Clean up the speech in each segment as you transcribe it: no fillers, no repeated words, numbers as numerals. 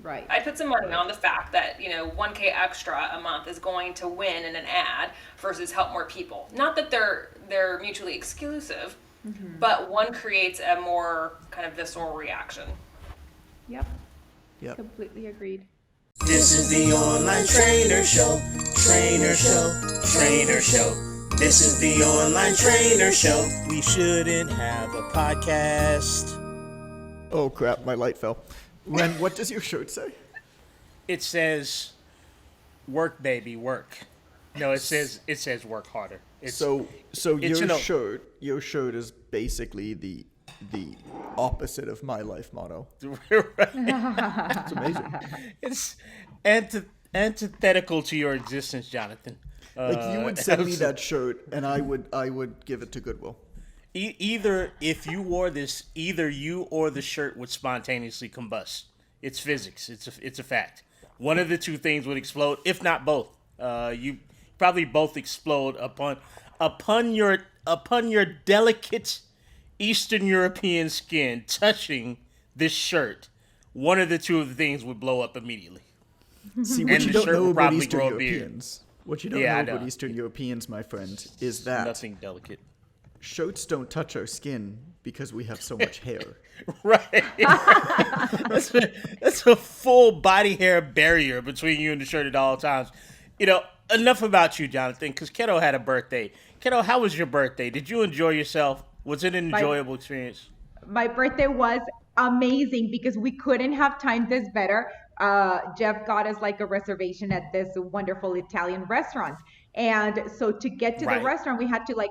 Right. I put some money on the fact that, 1K extra a month is going to win in an ad versus help more people. Not that they're mutually exclusive, Mm-hmm. but one creates a more kind of visceral reaction. Yep. Yep. Completely agreed. This is the online trainer show, trainer show, trainer show. This is the online trainer show. We shouldn't have a podcast. Oh crap, my light fell. Ren, what does your shirt say? It says, "Work, baby, work." No, it says "Work harder." So it's your shirt is basically the opposite of my life motto. It's amazing. It's antithetical to your existence, Jonathan. Like you would send me that shirt, and I would give it to Goodwill. Either if you wore this, either you or the shirt would spontaneously combust. It's physics. It's a fact. One of the two things would explode, if not both. You probably both explode upon your delicate Eastern European skin touching this shirt. One of the two of the things would blow up immediately. See, what And you the don't shirt know will about probably Eastern grow a beard. Europeans, what you don't Yeah, I know about know. Eastern Europeans, my friend, is that Nothing delicate. shirts don't touch our skin because we have so much hair. Right. that's a full body hair barrier between you and the shirt at all times. Enough about you, Jonathan, because Keto had a birthday. Keto, how was your birthday? Did you enjoy yourself? Was it an enjoyable experience? My birthday was amazing because we couldn't have timed this better. Jeff got us like a reservation at this wonderful Italian restaurant. And so to get to the Right. restaurant, we had to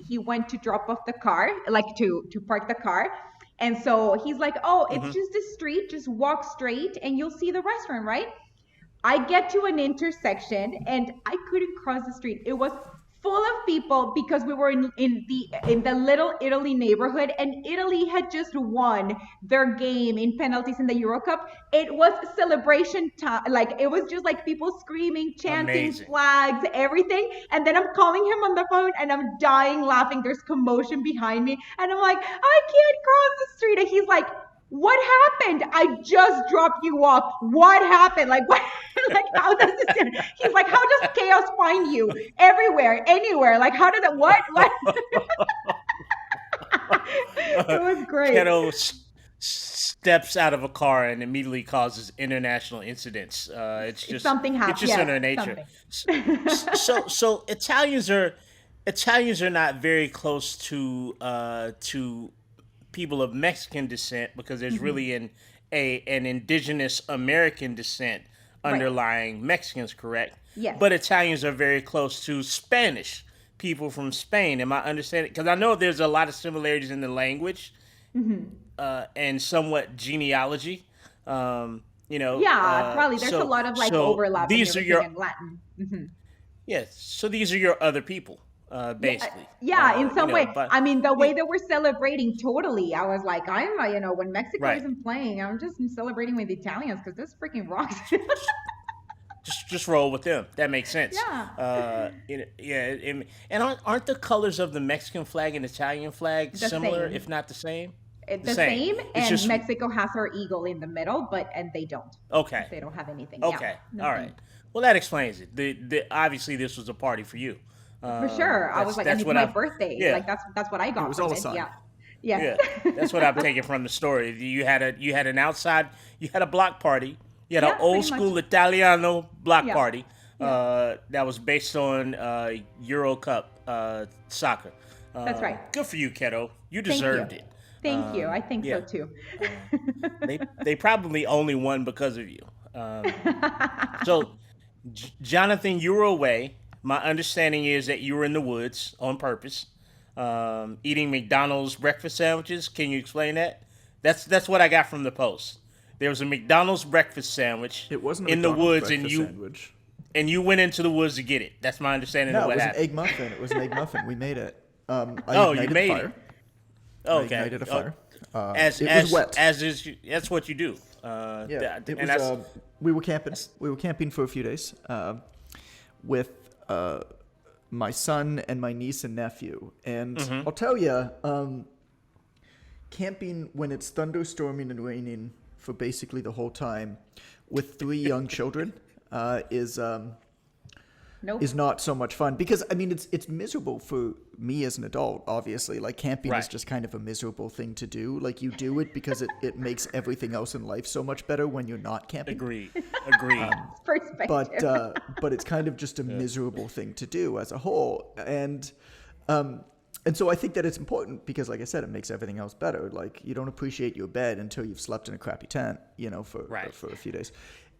he went to drop off the car, like to park the car. And so he's like, oh, it's just a street, just walk straight and you'll see the restaurant, right? I get to an intersection and I couldn't cross the street. It was full of people because we were in the Little Italy neighborhood, and Italy had just won their game in penalties in the Euro Cup. It was celebration time. Like it was just like people screaming, chanting, Amazing. flags, everything. And then I'm calling him on the phone and I'm dying laughing. There's commotion behind me. And I'm like, I can't cross the street. And he's like, what happened? I just dropped you off. What happened? Like what? Like how does this? He's like, how does chaos find you everywhere, anywhere? Like how did that? What? It was great. Keto steps out of a car and immediately causes international incidents. It's just Something happened. It's just Yeah, in their nature. something. So Italians are not very close to people of Mexican descent because there's really an indigenous American descent underlying Mexicans, correct? Yes. But Italians are very close to Spanish people from Spain. Am I understanding? Because I know there's a lot of similarities in the language and somewhat genealogy. Yeah, probably. There's a lot of like overlap in These are everything your in Latin. Mm-hmm. yes. So these are your other people, basically. Yeah, in some way. But I mean, the way that we're celebrating, totally. I was like, when Mexico Right. isn't playing, I'm just celebrating with the Italians because this freaking rocks. just roll with them. That makes sense. Yeah. And aren't the colors of the Mexican flag and Italian flag The similar, same. if not the same? The same, It's and just Mexico has our eagle in the middle, and they don't. okay. They don't have anything. Okay, Yeah, all nothing. right. Well, that explains it. Obviously this was a party for you. For sure. I was like, and it's my birthday. Yeah. Like that's what I got. was from all a it. sign. Yeah. Yes. Yeah, that's what I'm taking from the story. You had a block party. You had Yeah, an old pretty much. school Italiano block Yeah. party that was based on Euro Cup soccer. That's right. Good for you, Keto. You Thank deserved you. it. Thank you. I think yeah. so too. They probably only won because of you. So, Jonathan, you were away. My understanding is that you were in the woods on purpose, eating McDonald's breakfast sandwiches. Can you explain that? That's what I got from the post. There was a McDonald's breakfast sandwich It wasn't a in the McDonald's woods, and breakfast you sandwich. went into the woods to get it. That's my understanding No, of it what was happened. an egg muffin. It was an egg muffin. We made it. I Oh, you ignited made the it. fire. Okay, I ignited a fire. As it as was wet. as is that's what you do. Yeah, it and was. that's We were camping. We were camping for a few days with my son and my niece and nephew. And I'll tell you, camping when it's thunderstorming and raining for basically the whole time with 3 young children is Nope. is not so much fun, because I mean it's miserable for me as an adult. Obviously, like camping is Right. just kind of a miserable thing to do. Like you do it because it makes everything else in life so much better when you're not camping. Agreed. Perspective. But it's kind of just a miserable thing to do as a whole, and so I think that it's important because, like I said, it makes everything else better. Like you don't appreciate your bed until you've slept in a crappy tent, for Right. for a few days,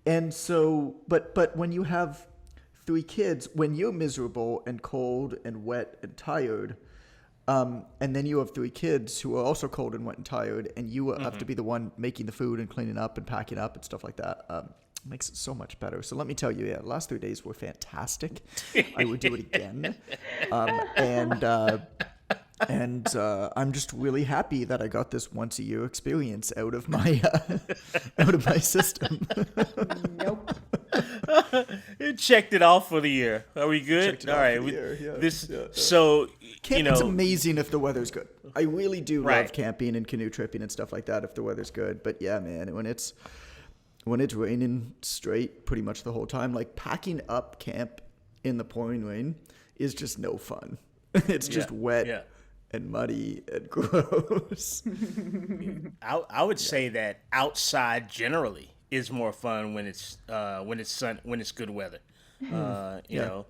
and so but when you have 3 kids, when you're miserable and cold and wet and tired, and then you have 3 kids who are also cold and wet and tired, and you have to be the one making the food and cleaning up and packing up and stuff like that. Makes it so much better. So let me tell you, the last 3 days were fantastic. I would do it again. And I'm just really happy that I got this once a year experience out of my system. Nope. It checked it off for the year. Are we good? Checked it All off right. for the year, yeah. So Camping's amazing if the weather's good. I really do love Right. camping and canoe tripping and stuff like that if the weather's good. But yeah, man, when it's raining straight pretty much the whole time, like packing up camp in the pouring rain is just no fun. It's just wet Yeah. and muddy and gross. I would say that outside generally is more fun when it's good weather. You know,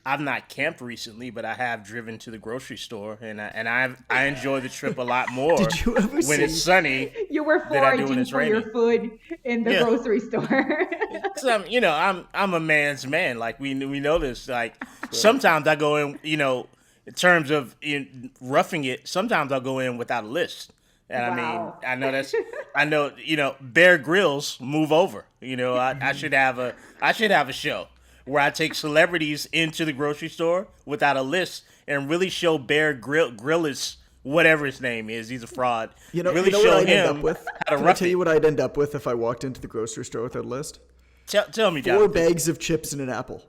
I've not camped recently, but I have driven to the grocery store, and I enjoy the trip a lot more Did you ever when it's sunny. You were Than I do when foraging it's for your raining. food in the Yeah. grocery store. I'm a man's man. Like we know this. Like sometimes I go in, in terms of roughing it. Sometimes I'll go in without a list. And Wow. I know, Bear Grylls move over. I should have a show where I take celebrities into the grocery store without a list and really show Bear Grylls, whatever his name is, he's a fraud. Really what show I'd end him up with? how to Can I rough tell it. you what I'd end up with if I walked into the grocery store with a list? Tell me, 4 Jonathan. bags of chips and an apple.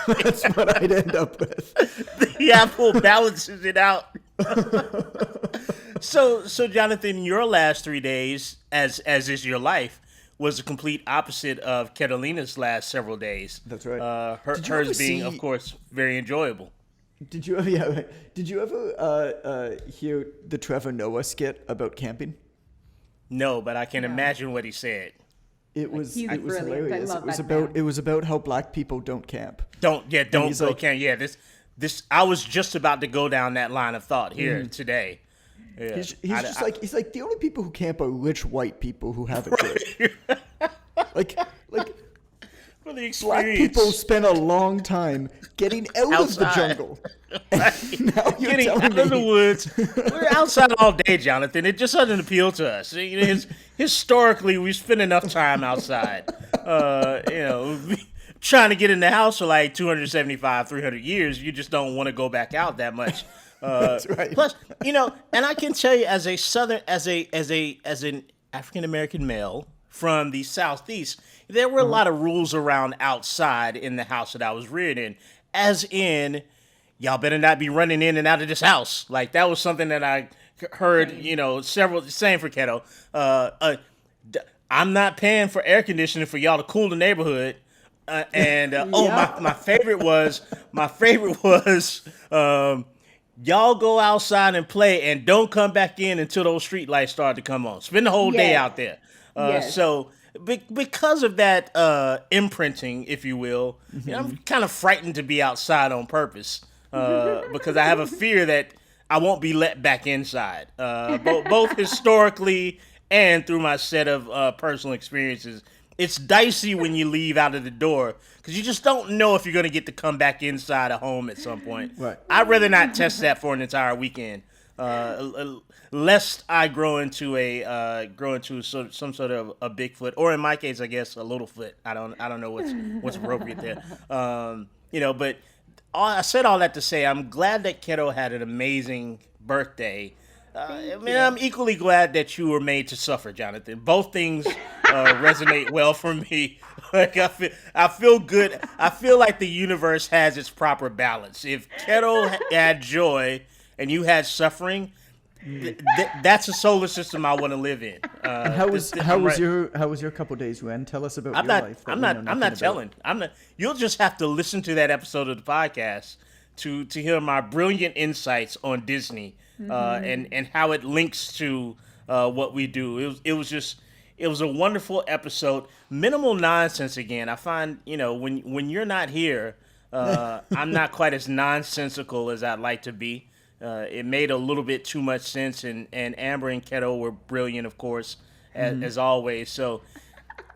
That's what I'd end up with. The apple balances it out. So Jonathan, your last 3 days, as is your life, was the complete opposite of Catalina's last several days. That's right. Did you Hers ever being, see- of course, very enjoyable. Did you ever? Yeah, right. Did you ever hear the Trevor Noah skit about camping? No, but I can imagine what he said. It was He's it was brilliant. I hilarious. love It was that about man. it was about how black people don't camp. Don't he's go like- camp. Yeah, this I was just about to go down that line of thought here today. Yeah. He's he's like the only people who camp are rich white people who have it good. like for the black experience. people spend a long time getting out of the Outside. jungle. And now you're Getting telling out of the me woods. We're outside all day, Jonathan. It just doesn't appeal to us. Historically, we spend enough time outside. Trying to get in the house for like 275, 300 years, you just don't want to go back out that much. That's right. Plus, and I can tell you as an African American male from the Southeast, there were a lot of rules around outside in the house that I was reared in. As in, y'all better not be running in and out of this house. Like that was something that I heard, same for Keto. I'm not paying for air conditioning for y'all to cool the neighborhood. My favorite was y'all go outside and play and don't come back in until those street lights start to come on. Spend the whole day Yes. out there. Yes. So because of that imprinting, if you will, I'm kind of frightened to be outside on purpose because I have a fear that I won't be let back inside, both historically and through my set of personal experiences. It's dicey when you leave out of the door because you just don't know if you're going to get to come back inside a home at some point. Right. I'd rather not test that for an entire weekend, lest I grow into some sort of a Bigfoot, or in my case, I guess a Littlefoot. I don't know what's appropriate there. But I said all that to say I'm glad that Keto had an amazing birthday. I'm equally glad that you were made to suffer, Jonathan. Both things resonate well for me. Like I feel good. I feel like the universe has its proper balance. If Keto had joy and you had suffering, That's a solar system I want to live in. And how was your couple days, Ren? Tell us about your life. I'm not telling. You'll just have to listen to that episode of the podcast to hear my brilliant insights on Disney and how it links to what we do. It was a wonderful episode. Minimal nonsense again. I find when you're not here, I'm not quite as nonsensical as I'd like to be. It made a little bit too much sense, and Amber and Keto were brilliant, of course, as always. So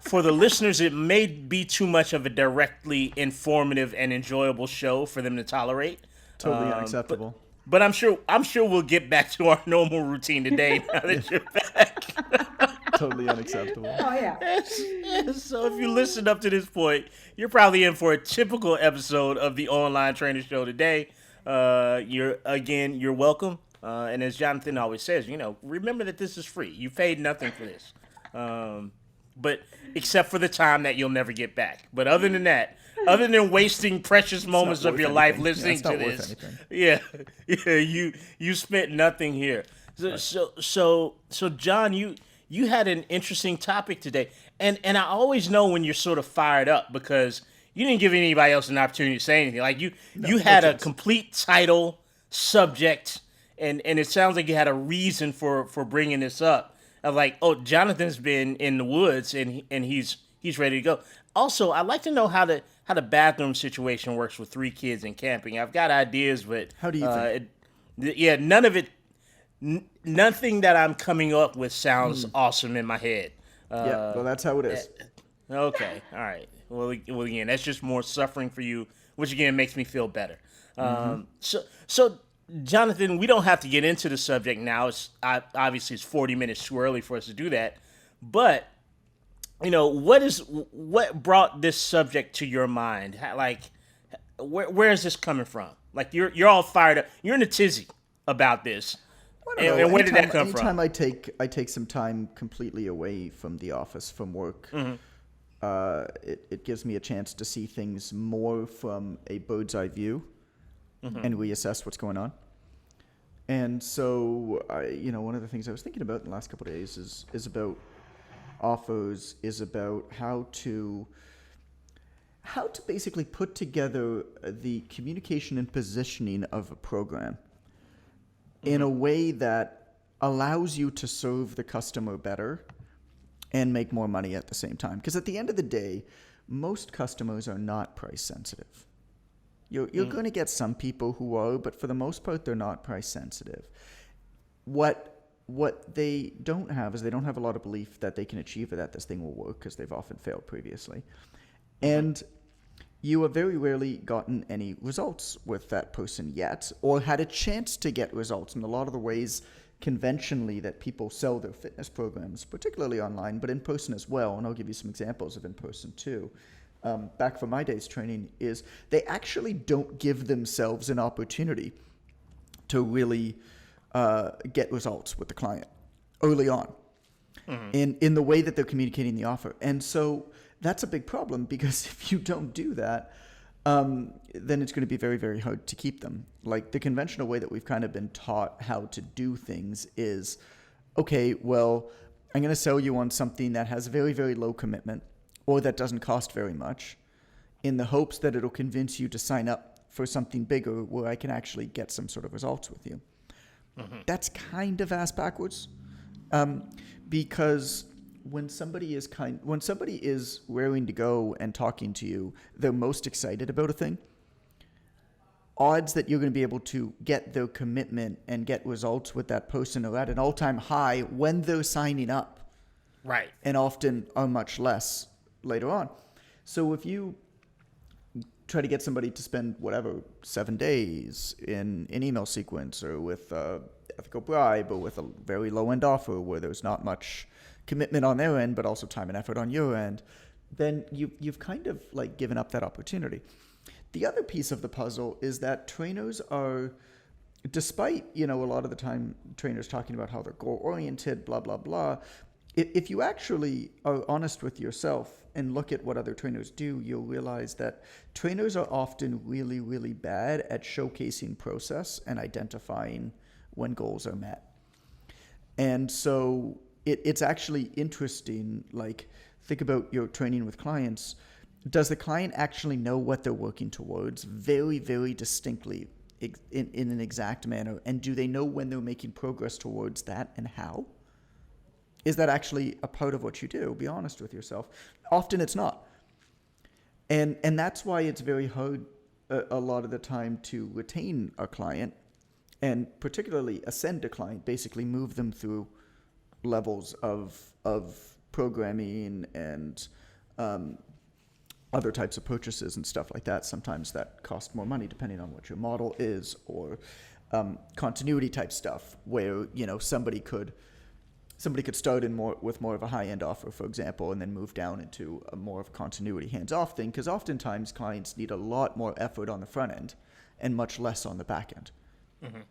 for the listeners, it may be too much of a directly informative and enjoyable show for them to tolerate. Totally unacceptable. But I'm sure we'll get back to our normal routine today now that you're back. Totally unacceptable. Oh yeah. So if you listen up to this point, you're probably in for a typical episode of the Online Trainer Show today. You're welcome. And as Jonathan always says, remember that this is free. You paid nothing for this. But except for the time that you'll never get back. But other than that, other than wasting precious moments of your life listening to this, you spent nothing here. So John, you had an interesting topic today, and I always know when you're sort of fired up because you didn't give anybody else an opportunity to say anything. Like you had a complete title, subject, and it sounds like you had a reason for bringing this up. Of like, oh, Jonathan's been in the woods and he's ready to go. Also, I'd like to know how the bathroom situation works with 3 kids and camping. I've got ideas, but how do you think? None of it. Nothing that I'm coming up with sounds awesome in my head. Well, that's how it is. Okay, all right. Well, again, that's just more suffering for you, which again makes me feel better. So, Jonathan, we don't have to get into the subject now. Obviously it's 40 minutes too early for us to do that. But what brought this subject to your mind? Where is this coming from? Like you're all fired up. You're in a tizzy about this. And where did that come from? Anytime I take some time completely away from the office, from work, it gives me a chance to see things more from a bird's eye view and reassess what's going on. And so, one of the things I was thinking about in the last couple of days is about offers, is about how to basically put together the communication and positioning of a program in a way that allows you to serve the customer better and make more money at the same time. Because at the end of the day, most customers are not price sensitive. You're going to get some people who are, but for the most part, they're not price sensitive. What they don't have is they don't have a lot of belief that they can achieve it, that this thing will work, because they've often failed previously. And you have very rarely gotten any results with that person yet, or had a chance to get results in a lot of the ways conventionally that people sell their fitness programs, particularly online, but in person as well. And I'll give you some examples of in person too. Back from my days training, is they actually don't give themselves an opportunity to really get results with the client early on in the way that they're communicating the offer. And so that's a big problem, because if you don't do that, then it's going to be very, very hard to keep them. Like the conventional way that we've kind of been taught how to do things is, okay, well, I'm going to sell you on something that has very, very low commitment, or that doesn't cost very much, in the hopes that it'll convince you to sign up for something bigger where I can actually get some sort of results with you. That's kind of ass backwards, because when somebody is raring to go and talking to you, they're most excited about a thing. Odds that you're going to be able to get their commitment and get results with that person are at an all-time high when they're signing up. Right. And often are much less later on. So if you try to get somebody to spend 7 days in an email sequence, or with ethical bribe, or with a very low-end offer where there's not much commitment on their end, but also time and effort on your end, then you've kind of like given up that opportunity. The other piece of the puzzle is that trainers are, despite, a lot of the time trainers talking about how they're goal-oriented, blah, blah, blah, if you actually are honest with yourself and look at what other trainers do, you'll realize that trainers are often really, really bad at showcasing process and identifying when goals are met. And so it's actually interesting. Like, think about your training with clients. Does the client actually know what they're working towards very, very distinctly in an exact manner? And do they know when they're making progress towards that and how? Is that actually a part of what you do? Be honest with yourself. Often it's not. And that's why it's very hard a lot of the time to retain a client, and particularly ascend a client, basically move them through levels of programming and other types of purchases and stuff like that. Sometimes that costs more money depending on what your model is, or continuity type stuff where, you know, somebody could start with more of a high-end offer, for example, and then move down into a more of a continuity hands-off thing, because oftentimes clients need a lot more effort on the front end and much less on the back end. Mm-hmm.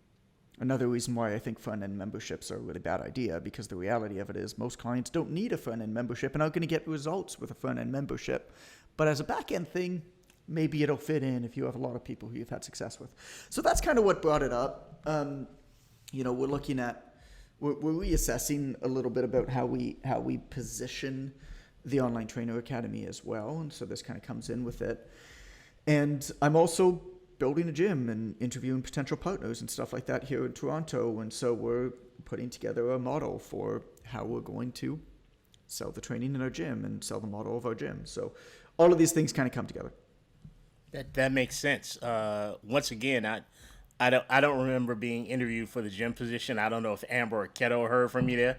Another reason why I think front-end memberships are a really bad idea, because the reality of it is most clients don't need a front-end membership and aren't going to get results with a front-end membership. But as a back-end thing, maybe it'll fit in if you have a lot of people who you've had success with. So that's kind of what brought it up. You know, we're reassessing a little bit about how we position the Online Trainer Academy as well. And so this kind of comes in with it. And I'm also building a gym and interviewing potential partners and stuff like that here in Toronto. And so we're putting together a model for how we're going to sell the training in our gym and sell the model of our gym. So all of these things kind of come together. That makes sense. Once again, I don't remember being interviewed for the gym position. I don't know if Amber or Keto heard from you there.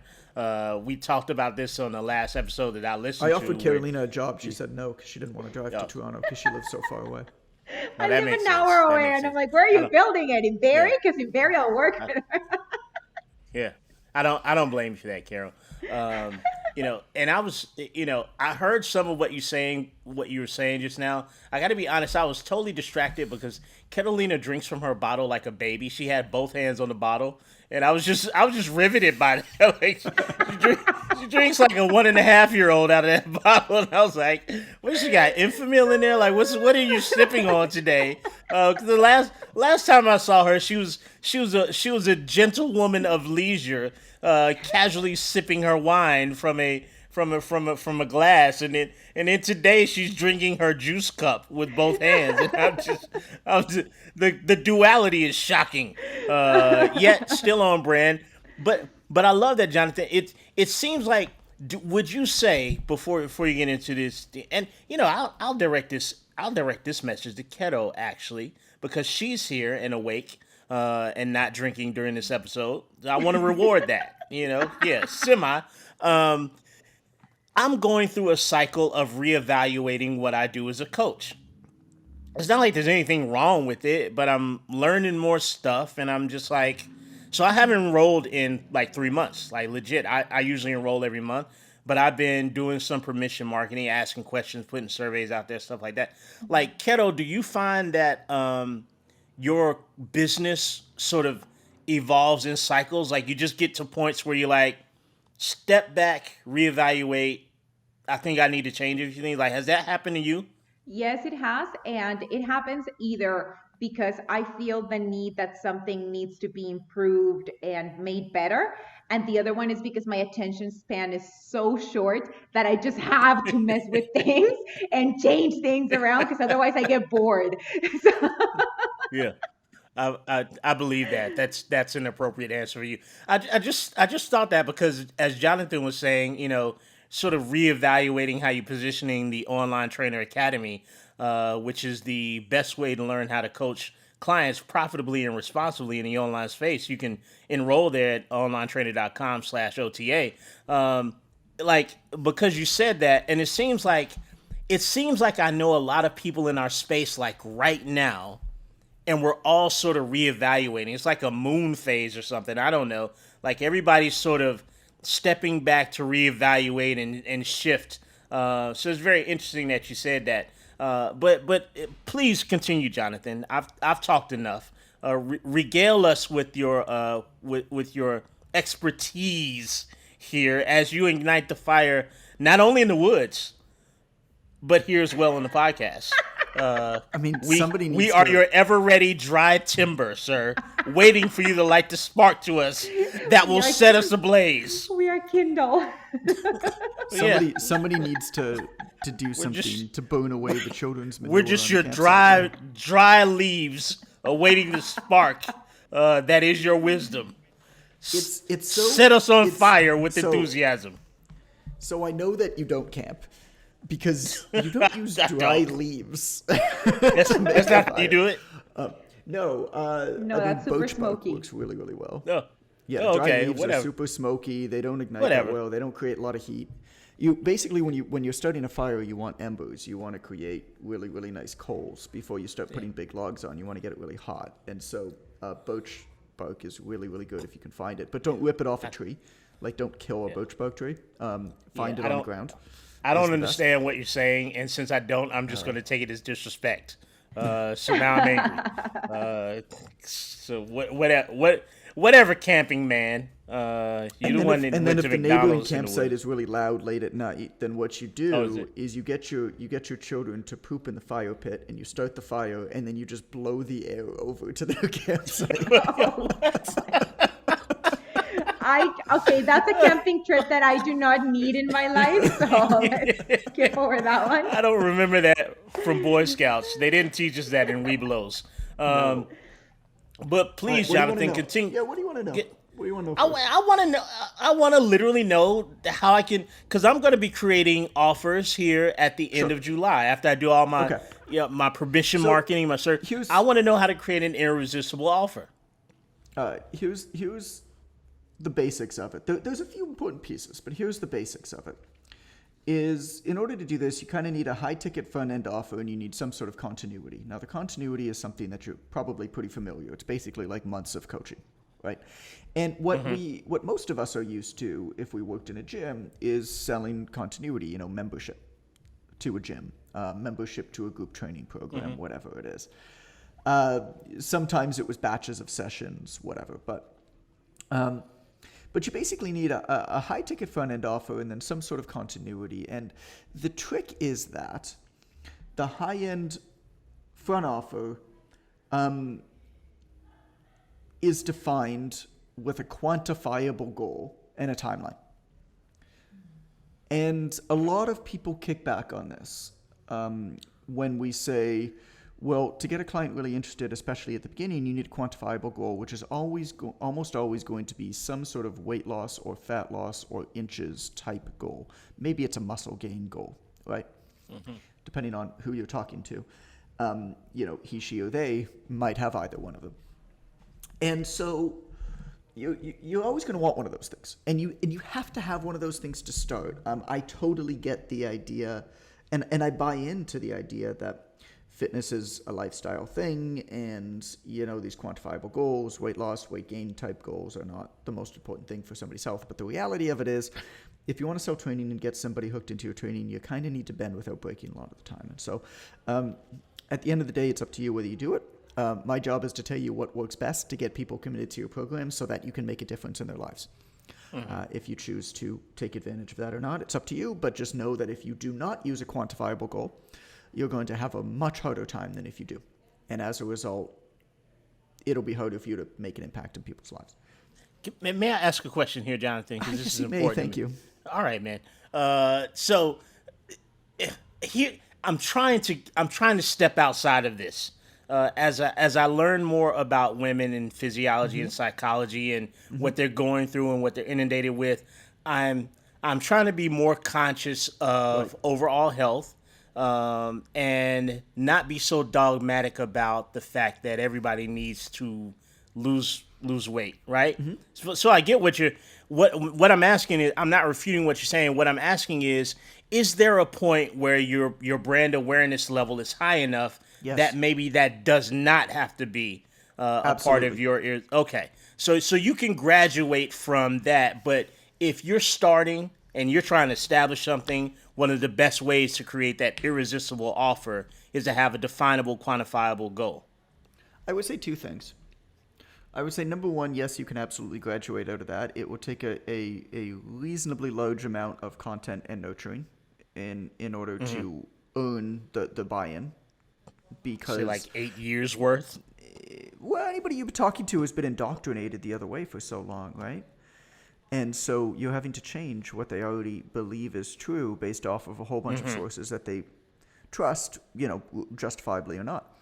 We talked about this on the last episode that I listened to. I offered Carolina a job. She said no because she didn't want to drive to Toronto because she lives so far away. I live an hour away, and I'm like, where are you building it? In Barrie? Because in Barrie, I'll work with her. Yeah. I don't blame you for that, Carol. You know, and I heard some of what you were saying just now. I got to be honest, I was totally distracted because Catalina drinks from her bottle like a baby. She had both hands on the bottle, and I was just riveted by that. Like, she drinks like a 1.5-year-old out of that bottle, and I was like, what, she got Enfamil in there? Like, what are you sipping on today? 'Cause the last time I saw her, she was a gentlewoman of leisure, casually sipping her wine from a glass, and then today she's drinking her juice cup with both hands, and the duality is shocking, yet still on brand. But I love that, Jonathan. It seems like, would you say before you get into this, and you know, I'll direct this message to Keto actually, because she's here and awake. And not drinking during this episode. I want to reward that, you know? Yeah, semi. I'm going through a cycle of reevaluating what I do as a coach. It's not like there's anything wrong with it, but I'm learning more stuff, and I'm just like, so I haven't enrolled in like 3 months. Like, legit, I usually enroll every month, but I've been doing some permission marketing, asking questions, putting surveys out there, stuff like that. Like, Keto, do you find that your business sort of evolves in cycles? Like, you just get to points where you're like, step back, reevaluate. I think I need to change a few things. Like, has that happened to you? Yes, it has. And it happens either because I feel the need that something needs to be improved and made better. And the other one is because my attention span is so short that I just have to mess with things and change things around, because otherwise I get bored. So Yeah, I believe that. That's an appropriate answer for you. I just thought that because, as Jonathan was saying, you know, sort of reevaluating how you're positioning the Online Trainer Academy, which is the best way to learn how to coach clients profitably and responsibly in the online space. You can enroll there at onlinetrainer.com/OTA. Like, because you said that, and it seems like I know a lot of people in our space like right now, and we're all sort of reevaluating. It's like a moon phase or something. I don't know. Like, everybody's sort of stepping back to reevaluate and shift. So it's very interesting that you said that. But please continue, Jonathan. I've talked enough. Regale us with your with your expertise here as you ignite the fire, not only in the woods, but here as well in the podcast. I mean, We somebody needs we are to. your ever ready dry timber, sir, waiting for you to light the spark to us that will We are set us ablaze. We are Kindle. Yeah, Somebody needs to do we're just something to burn away the children's we're manure just on the your campsite. dry leaves awaiting the spark that is your wisdom. It's so Set us on it's- fire with so- enthusiasm. So I know that you don't camp because you don't use I dry don't. leaves. That's not how you do it. No, No, I that's mean, super birch bark smoky. works really, really well. No. Yeah, Oh, dry okay, leaves whatever. are super smoky. They don't ignite Whatever. that well. They don't create a lot of heat. You basically, when you're starting a fire, you want embers. You want to create really, really nice coals before you start putting big logs on. You want to get it really hot, and so birch bark is really, really good if you can find it. But don't rip it off a tree. Like, don't kill a birch bark tree. Find Yeah, it I on the don't- ground. I don't the best. understand what you're saying, and since I don't, I'm just going to take it as disrespect. So now I'm angry. So whatever, camping man. You're the one that And then went if to the neighboring McDonald's in the campsite woods. is really loud late at night, then what you is do it? is you get your children to poop in the fire pit, and you start the fire, and then you just blow the air over to their campsite. Okay, that's a camping trip that I do not need in my life, so let's skip over that one. I don't remember that from Boy Scouts. They didn't teach us that in Webelos. But please, What do you wanna Jonathan, know? continue. Yeah, what do you want to know? What do you want to know? I, first? I want to know. I want to literally know how I can, because I'm going to be creating offers here at the end Sure. of July after I do all my Okay. my permission So, marketing, my search. here's- I want to know how to create an irresistible offer. Here's the basics of it. There's a few important pieces, but here's the basics of it. Is in order to do this, you kind of need a high ticket front end offer, and you need some sort of continuity. Now, the continuity is something that you're probably pretty familiar. It's basically like months of coaching, right? And what most of us are used to, if we worked in a gym, is selling continuity. You know, membership to a gym, membership to a group training program, whatever it is. Sometimes it was batches of sessions, whatever, but you basically need a high ticket front end offer and then some sort of continuity. And the trick is that the high end front offer is defined with a quantifiable goal and a timeline. And a lot of people kick back on this when we say, well, to get a client really interested, especially at the beginning, you need a quantifiable goal, which is almost always going to be some sort of weight loss or fat loss or inches type goal. Maybe it's a muscle gain goal, right? Depending on who you're talking to. He, she, or they might have either one of them. And so you're always going to want one of those things. And you have to have one of those things to start. I totally get the idea, and I buy into the idea that fitness is a lifestyle thing, and these quantifiable goals, weight loss, weight gain type goals are not the most important thing for somebody's health. But the reality of it is, if you want to sell training and get somebody hooked into your training, you kind of need to bend without breaking a lot of the time. And so at the end of the day, it's up to you whether you do it. My job is to tell you what works best to get people committed to your program so that you can make a difference in their lives. If you choose to take advantage of that or not, it's up to you. But just know that if you do not use a quantifiable goal, you're going to have a much harder time than if you do. And as a result, it'll be harder for you to make an impact in people's lives. May I ask a question here, Jonathan? Because this is important. Thank you. All right, man. So here I'm trying to step outside of this. As I learn more about women and physiology and psychology and what they're going through and what they're inundated with, I'm trying to be more conscious of overall health. And not be so dogmatic about the fact that everybody needs to lose weight, right? So I get what I'm asking is, I'm not refuting what you're saying. What I'm asking is there a point where your brand awareness level is high enough that maybe that does not have to be a part of your okay? So you can graduate from that, but if you're starting and you're trying to establish something, one of the best ways to create that irresistible offer is to have a definable, quantifiable goal. I would say two things. I would say, number one, yes, you can absolutely graduate out of that. It will take a reasonably large amount of content and nurturing in order to earn the buy-in. because Say like 8 years worth. well, anybody you've been talking to has been indoctrinated the other way for so long, right? And so you're having to change what they already believe is true based off of a whole bunch of sources that they trust, justifiably or not.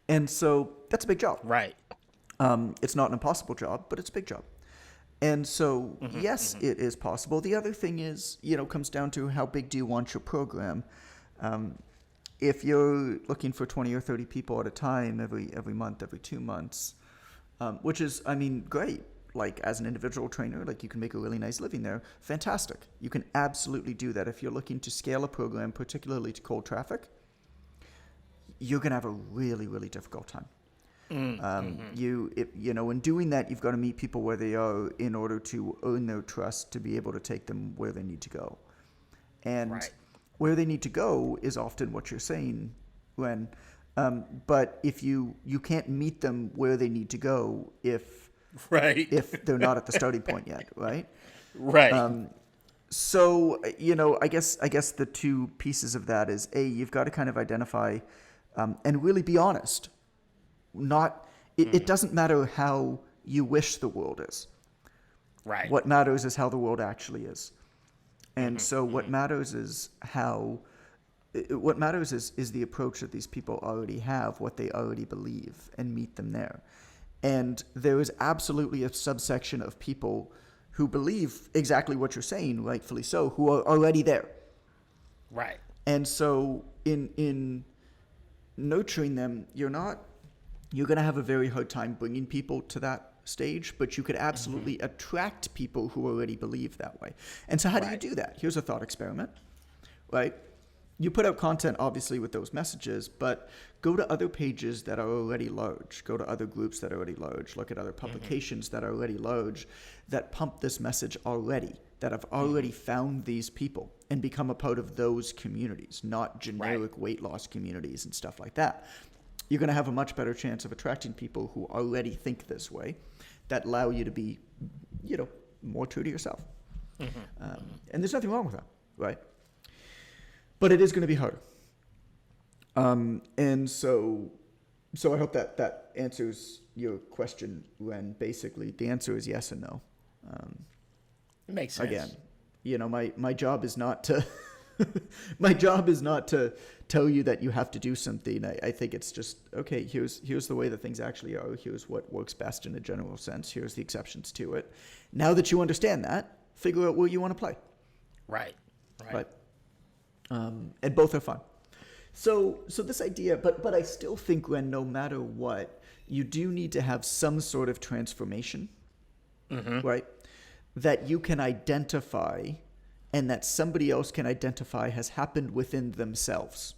And so that's a big job. Right. It's not an impossible job, but it's a big job. And so, yes, it is possible. The other thing is, comes down to how big do you want your program. If you're looking for 20 or 30 people at a time every month, every 2 months, which is, great. Like as an individual trainer, like you can make a really nice living there. Fantastic. You can absolutely do that. If you're looking to scale a program, particularly to cold traffic, you're going to have a really, really difficult time. In doing that, you've got to meet people where they are in order to earn their trust to be able to take them where they need to go. And where they need to go is often what you're saying, Gwen. But if you can't meet them where they need to go if they're not at the starting point yet, right? Right. So, I guess the two pieces of that is you've got to kind of identify and really be honest. It doesn't matter how you wish the world is. Right. What matters is how the world actually is. And so what matters is what matters is the approach that these people already have, what they already believe, and meet them there. And there is absolutely a subsection of people who believe exactly what you're saying, rightfully so, who are already there. Right. And so in nurturing them, you're going to have a very hard time bringing people to that stage, but you could absolutely attract people who already believe that way. And so how do you do that? Here's a thought experiment, right? You put out content, obviously, with those messages, but go to other pages that are already large. Go to other groups that are already large. Look at other publications that are already large, that pump this message already, that have already found these people and become a part of those communities, not generic weight loss communities and stuff like that. You're going to have a much better chance of attracting people who already think this way, that allow you to be, more true to yourself. And there's nothing wrong with that, right? But it is going to be hard. And so I hope that answers your question, when basically the answer is yes and no. It makes sense. Again, my job is not to my job is not to tell you that you have to do something. I think it's just, okay, here's the way that things actually are. Here's what works best in a general sense. Here's the exceptions to it. Now that you understand that, figure out where you want to play. Right. And both are fun. So this idea, but I still think, Gwen, no matter what, you do need to have some sort of transformation, right? That you can identify and that somebody else can identify has happened within themselves.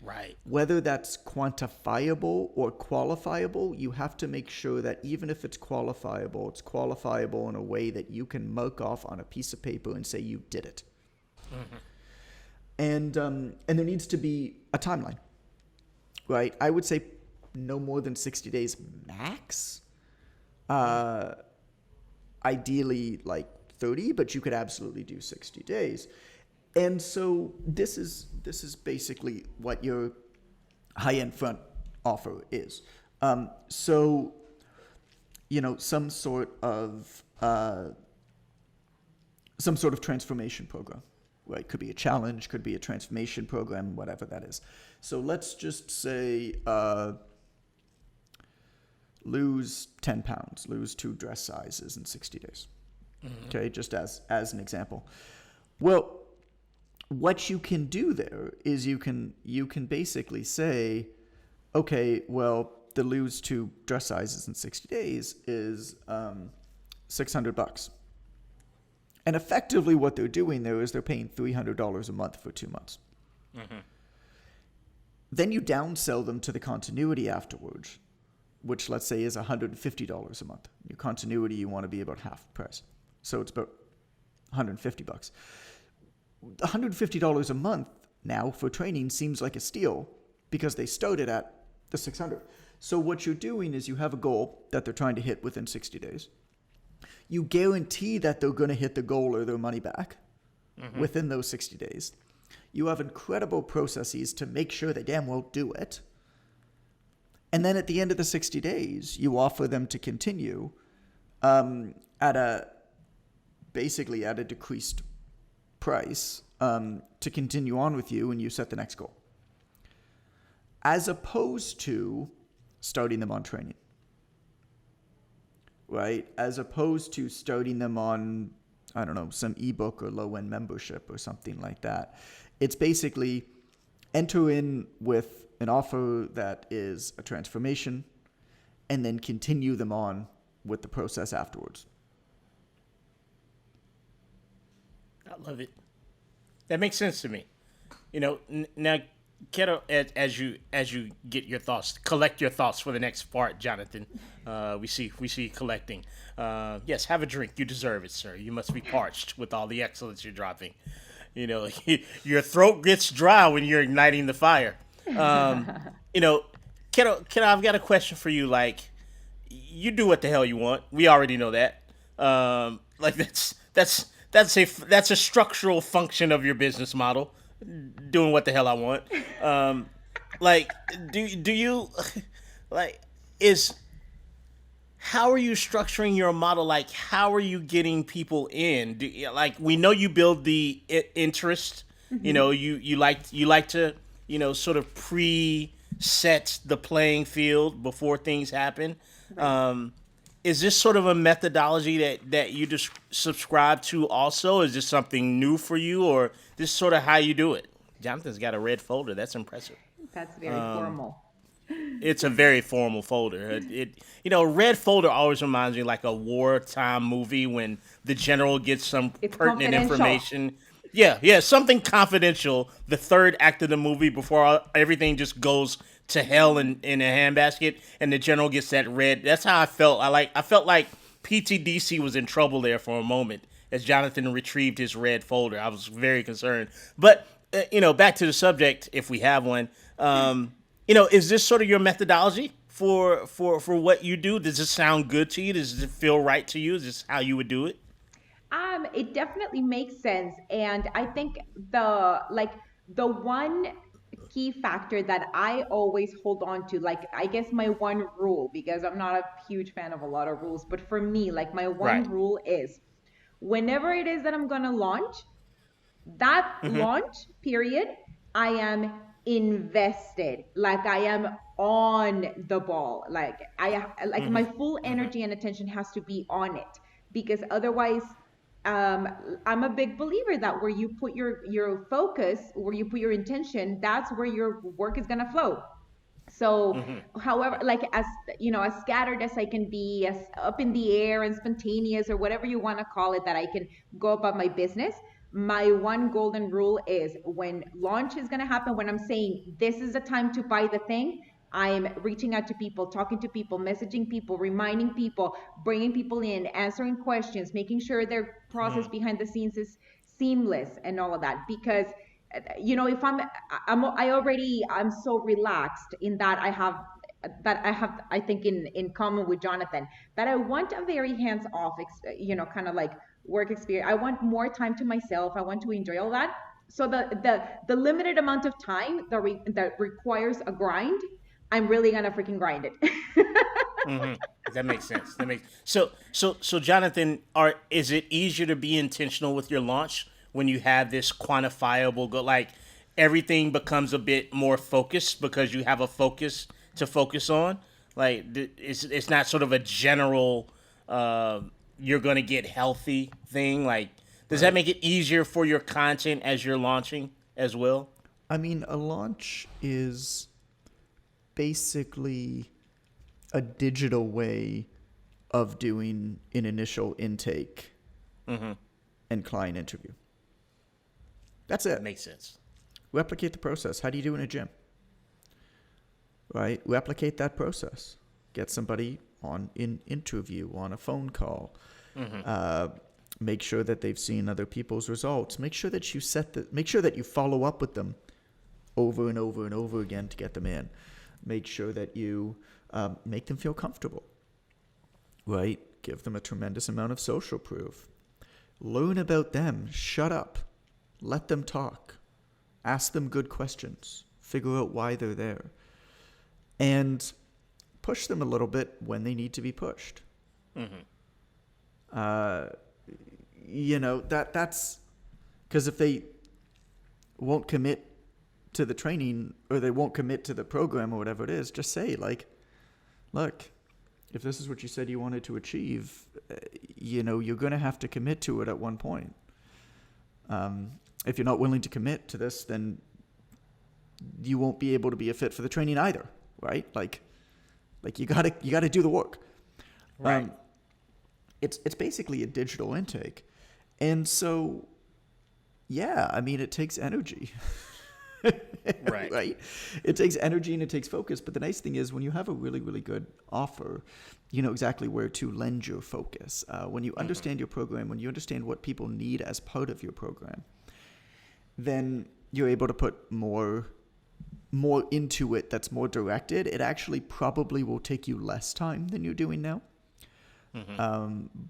Right. Whether that's quantifiable or qualifiable, you have to make sure that even if it's qualifiable in a way that you can mark off on a piece of paper and say you did it. And there needs to be a timeline, right? I would say no more than 60 days max. Ideally, like 30, but you could absolutely do 60 days. And so this is basically what your high-end front offer is. Some sort of transformation program. Right, could be a challenge, could be a transformation program, whatever that is. So let's just say lose 10 pounds, lose 2 dress sizes in 60 days. Okay, just as an example. Well, what you can do there is you can basically say, okay, well, the lose 2 dress sizes in 60 days is $600. And effectively what they're doing there is they're paying $300 a month for 2 months. Then you downsell them to the continuity afterwards, which let's say is $150 a month. Your continuity, you want to be about half the price. So it's about $150. $150 a month now for training seems like a steal because they started at the $600. So what you're doing is you have a goal that they're trying to hit within 60 days. You guarantee that they're going to hit the goal or their money back within those 60 days. You have incredible processes to make sure they damn well do it. And then at the end of the 60 days, you offer them to continue basically at a decreased price to continue on with you, and you set the next goal. As opposed to starting them on training, right? As opposed to starting them on, I don't know, some ebook or low-end membership or something like that. It's basically enter in with an offer that is a transformation and then continue them on with the process afterwards. I love it. That makes sense to me. Now, Keto, as you get your thoughts, collect your thoughts for the next part, Jonathan. We see collecting. Yes, have a drink. You deserve it, sir. You must be parched with all the excellence you're dropping. Your throat gets dry when you're igniting the fire. Keto, I've got a question for you. Like, you do what the hell you want. We already know that. That's a structural function of your business model. Doing what the hell I want. Do you how are you structuring your model? Like, how are you getting people in? We know you build the interest. Mm-hmm. You like to sort of preset the playing field before things happen. Right. Is this sort of a methodology that you just subscribe to also? Is this something new for you, or this is sort of how you do it? Jonathan's got a red folder. That's impressive. That's very formal. It's a very formal folder. Red folder always reminds me like a wartime movie when the general gets some pertinent information. Yeah, something confidential. The third act of the movie before everything just goes to hell in a handbasket, and the general gets that red. That's how I felt. I felt like PTDC was in trouble there for a moment as Jonathan retrieved his red folder. I was very concerned. But back to the subject, if we have one. Is this sort of your methodology for what you do? Does this sound good to you? Does it feel right to you? Is this how you would do it? It definitely makes sense, and I think the one key factor that I always hold on to, I guess my one rule, because I'm not a huge fan of a lot of rules, but for me, my one rule is whenever it is that I'm gonna launch, that launch period, I am invested. I am on the ball. My full energy and attention has to be on it, because otherwise I'm a big believer that where you put your focus, where you put your intention, that's where your work is gonna flow. So however, as scattered as I can be, as up in the air and spontaneous or whatever you want to call it, that I can go about my business, my one golden rule is when launch is going to happen, when I'm saying this is the time to buy the thing, I'm reaching out to people, talking to people, messaging people, reminding people, bringing people in, answering questions, making sure their process behind the scenes is seamless and all of that. Because if I'm so relaxed in that I have, I think in common with Jonathan, that I want a very hands-off, kind of work experience. I want more time to myself. I want to enjoy all that. So the limited amount of time that requires a grind, I'm really gonna freaking grind it. That makes sense. So Jonathan, is it easier to be intentional with your launch when you have this quantifiable goal? Like, everything becomes a bit more focused because you have a focus to focus on. Like, it's not sort of a general you're gonna get healthy thing. Like, does that make it easier for your content as you're launching as well? I mean, a launch is basically a digital way of doing an initial intake and client interview. That's it. That makes sense. Replicate the process. How do you do in a gym? Right? Replicate that process. Get somebody on an interview, on a phone call. Make sure that they've seen other people's results. Make sure that you follow up with them over and over and over again to get them in. Make sure that you make them feel comfortable. Right? Give them a tremendous amount of social proof. Learn about them. Shut up. Let them talk. Ask them good questions. Figure out why they're there. And push them a little bit when they need to be pushed. That's because if they won't commit to the training or they won't commit to the program or whatever it is, just say like, look, if this is what you said you wanted to achieve, you're going to have to commit to it at one point. If you're not willing to commit to this, then you won't be able to be a fit for the training either, right? Like you gotta do the work. Right. It's basically a digital intake, and so yeah, I mean it takes energy. Right. Right. It takes energy and it takes focus. But the nice thing is when you have a really, really good offer, you know exactly where to lend your focus. When you understand your program, when you understand what people need as part of your program, then you're able to put more into it that's more directed. It actually probably will take you less time than you're doing now.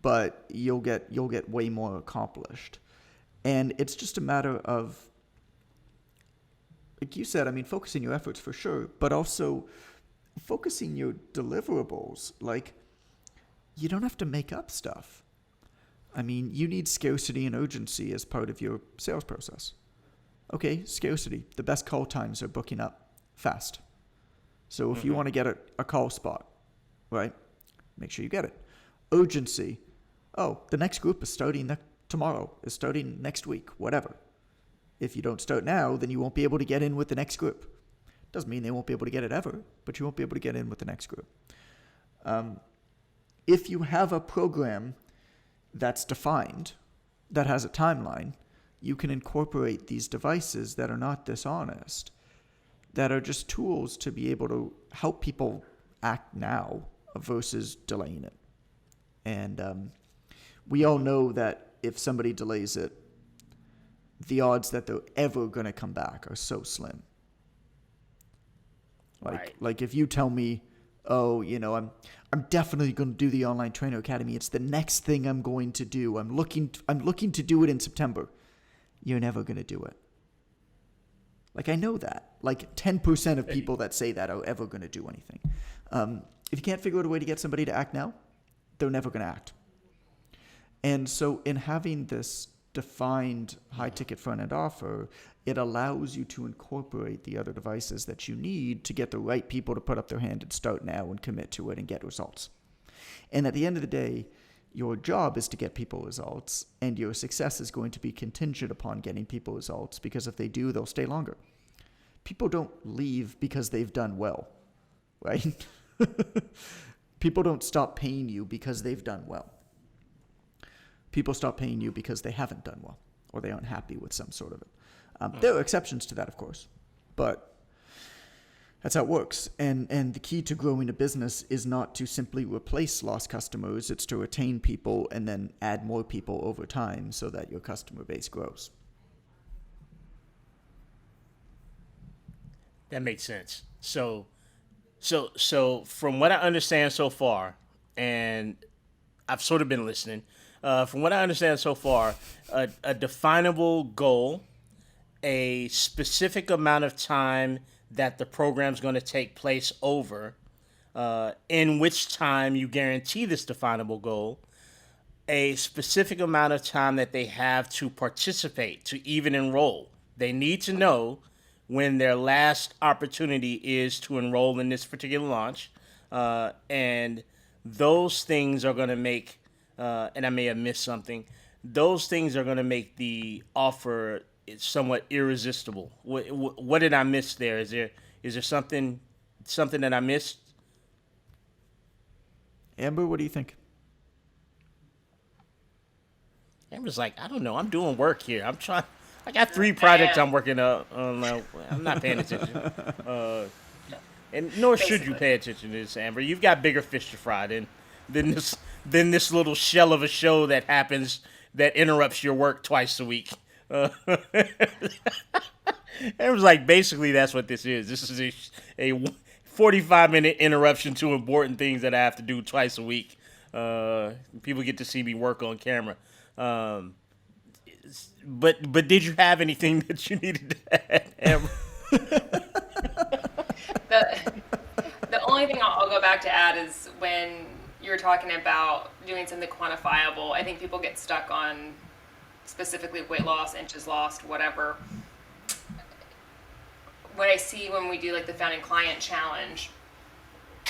But you'll get way more accomplished. And it's just a matter of, like you said, I mean, focusing your efforts for sure, but also focusing your deliverables. Like, you don't have to make up stuff. I mean, you need scarcity and urgency as part of your sales process. Okay, scarcity. The best call times are booking up fast. So if you want to get a call spot, right, make sure you get it. Urgency. Oh, the next group is starting tomorrow, is starting next week, whatever. If you don't start now, then you won't be able to get in with the next group. Doesn't mean they won't be able to get it ever, but you won't be able to get in with the next group. If you have a program that's defined, that has a timeline, you can incorporate these devices that are not dishonest, that are just tools to be able to help people act now versus delaying it. And we all know that if somebody delays it, the odds that they're ever going to come back are so slim. Like if you tell me, oh, I'm definitely going to do the Online Trainer Academy. It's the next thing I'm going to do. I'm looking to do it in September. You're never going to do it. Like, I know that. Like 10% of people that say that are ever going to do anything. If you can't figure out a way to get somebody to act now, they're never going to act. And so in having this defined high-ticket front-end offer, it allows you to incorporate the other devices that you need to get the right people to put up their hand and start now and commit to it and get results. And at the end of the day, your job is to get people results, and your success is going to be contingent upon getting people results, because if they do, they'll stay longer. People don't leave because they've done well, right? People don't stop paying you because they've done well. People stop paying you because they haven't done well, or they aren't happy with some sort of it. There are exceptions to that, of course, but that's how it works. And the key to growing a business is not to simply replace lost customers. It's to retain people and then add more people over time so that your customer base grows. That makes sense. So from what I understand so far, and I've sort of been listening, from what I understand so far, a definable goal, a specific amount of time that the program's going to take place over, in which time you guarantee this definable goal, a specific amount of time that they have to participate, to even enroll. They need to know when their last opportunity is to enroll in this particular launch, and those things are going to make, and I may have missed something, those things are going to make the offer somewhat irresistible. What did I miss there? Is there something that I missed? Amber, what do you think? Amber's like, I don't know. I'm doing work here. I got 3 projects I'm working on. I'm not paying attention. And nor should you pay attention to this, Amber. You've got bigger fish to fry than this little shell of a show that happens that interrupts your work twice a week. It was like, basically that's what this is. This is a 45-minute interruption to important things that I have to do twice a week. People get to see me work on camera. But did you have anything that you needed to add, Amber? The only thing I'll go back to talking about doing something quantifiable, I think people get stuck on specifically weight loss, inches lost, whatever. What I see when we do like the founding client challenge,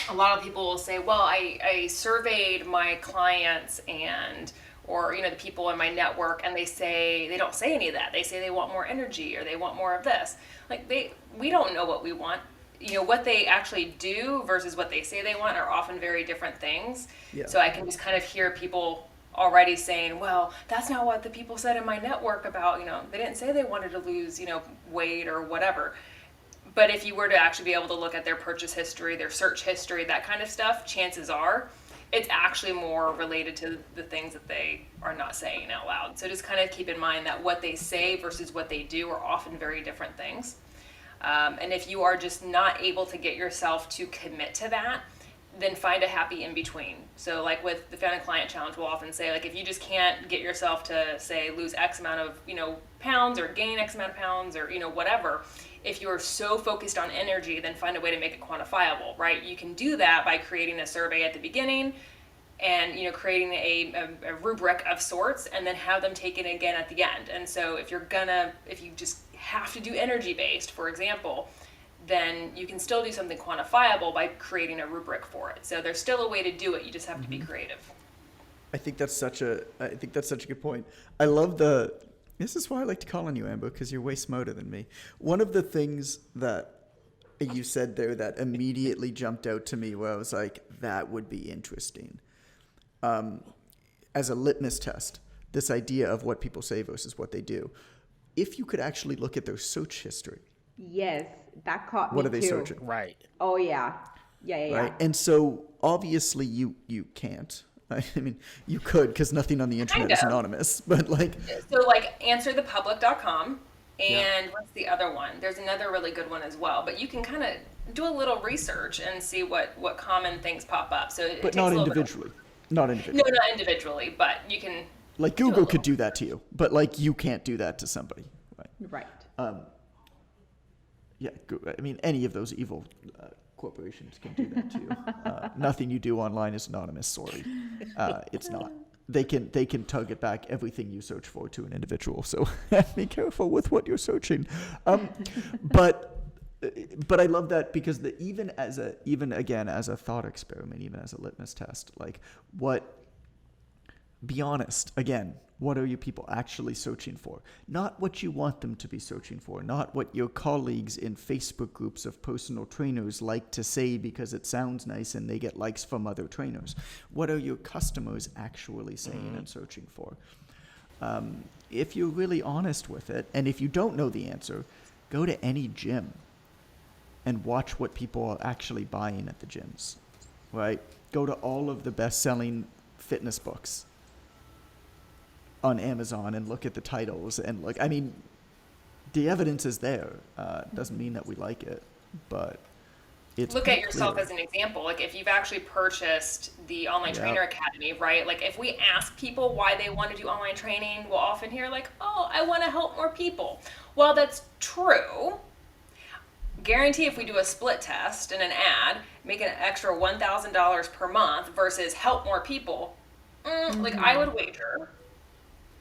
a lot of people will say, well, I surveyed my clients or the people in my network, and they don't say any of that. They say they want more energy or they want more of this. Like we don't know what we want. What they actually do versus what they say they want are often very different things. Yeah. So I can just kind of hear people already saying, well, that's not what the people said in my network about, they didn't say they wanted to lose, weight or whatever. But if you were to actually be able to look at their purchase history, their search history, that kind of stuff, chances are it's actually more related to the things that they are not saying out loud. So just kind of keep in mind that what they say versus what they do are often very different things. And if you are just not able to get yourself to commit to that, then find a happy in between. So like with the Founding Client Challenge, we'll often say, like, if you just can't get yourself to say lose X amount of, pounds or gain X amount of pounds or, whatever, if you're so focused on energy, then find a way to make it quantifiable, right? You can do that by creating a survey at the beginning and, creating a rubric of sorts, and then have them take it again at the end. And so if you just have to do energy based, for example, then you can still do something quantifiable by creating a rubric for it. So there's still a way to do it. You just have to be creative. I think that's such a good point. I love this is why I like to call on you, Amber, because you're way smarter than me. One of the things that you said there that immediately jumped out to me, where I was like, that would be interesting. As a litmus test, this idea of what people say versus what they do. If you could actually look at their search history. Yes, that caught me What are they too. searching? Right. Oh yeah. Yeah. Right. And so obviously you can't. I mean, you could, because nothing on the internet is anonymous. But so answerthepublic.com, and what's the other one? There's another really good one as well. But you can kind of do a little research and see what common things pop up. So but not individually. Not individually. No, not individually, but you can. Like Google could do that to you, but you can't do that to somebody. Right. Yeah, I mean, any of those evil corporations can do that to you. Nothing you do online is anonymous. Sorry, it's not. They can target back everything you search for to an individual. So be careful with what you're searching. But I love that because even as a thought experiment, even as a litmus test, be honest again. What are you people actually searching for? Not what you want them to be searching for, not what your colleagues in Facebook groups of personal trainers like to say because it sounds nice and they get likes from other trainers. What are your customers actually saying and searching for? If you're really honest with it, and if you don't know the answer, go to any gym and watch what people are actually buying at the gyms, right? Go to all of the best-selling fitness books on Amazon and look at the titles and look. I mean, the evidence is there. Doesn't mean that we like it, but it's look at yourself clear. as an example. Like if you've actually purchased the Online Trainer Academy, right? Like if we ask people why they want to do online training, we'll often hear like, "Oh, I want to help more people." Well, that's true. Guarantee if we do a split test and an ad, make an extra $1,000 per month versus help more people. Like I would wager.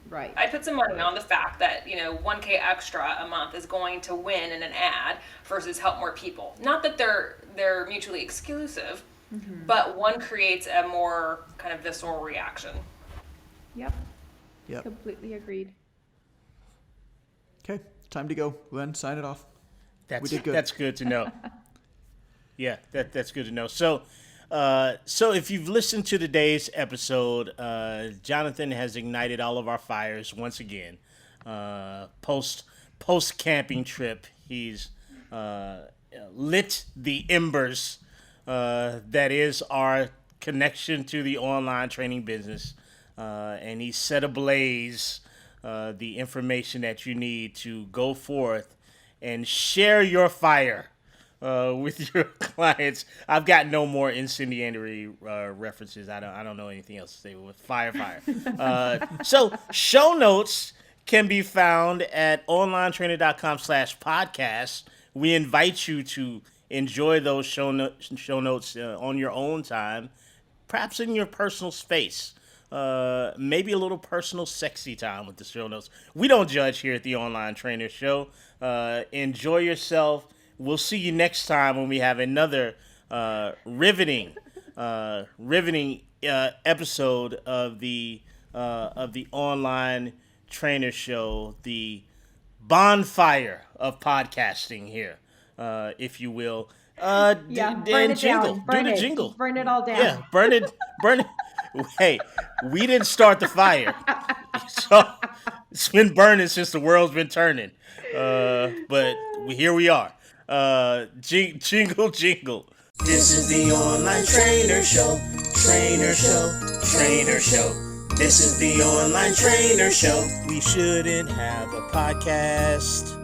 Right. I put some money on the fact that, $1K extra a month is going to win in an ad versus help more people. Not that they're mutually exclusive, but one creates a more kind of visceral reaction. Yep. Yep. Completely agreed. Okay, time to go. Len, sign it off. That's We did good. That's good to know. Yeah, that's good to know. So if you've listened to today's episode, Jonathan has ignited all of our fires once again. Post camping trip, he's lit the embers that is our connection to the online training business, and he set ablaze the information that you need to go forth and share your fire with your clients. I've got no more incendiary references. I don't know anything else to say with fire. So show notes can be found at onlinetrainer.com/podcast. We invite you to enjoy those show notes on your own time. perhaps in your personal space. Maybe a little personal sexy time with the show notes. We don't judge here at the Online Trainer Show. Enjoy yourself. We'll see you next time when we have another riveting episode of the Online Trainer Show, the bonfire of podcasting here, if you will. Burn it down. Burn Do the it. jingle. Just burn it all down. Yeah, burn it. Hey, we didn't start the fire, so it's been burning since the world's been turning. But here we are. Jingle. This is the Online Trainer Show. Trainer Show. Trainer Show. This is the Online Trainer Show. We shouldn't have a podcast.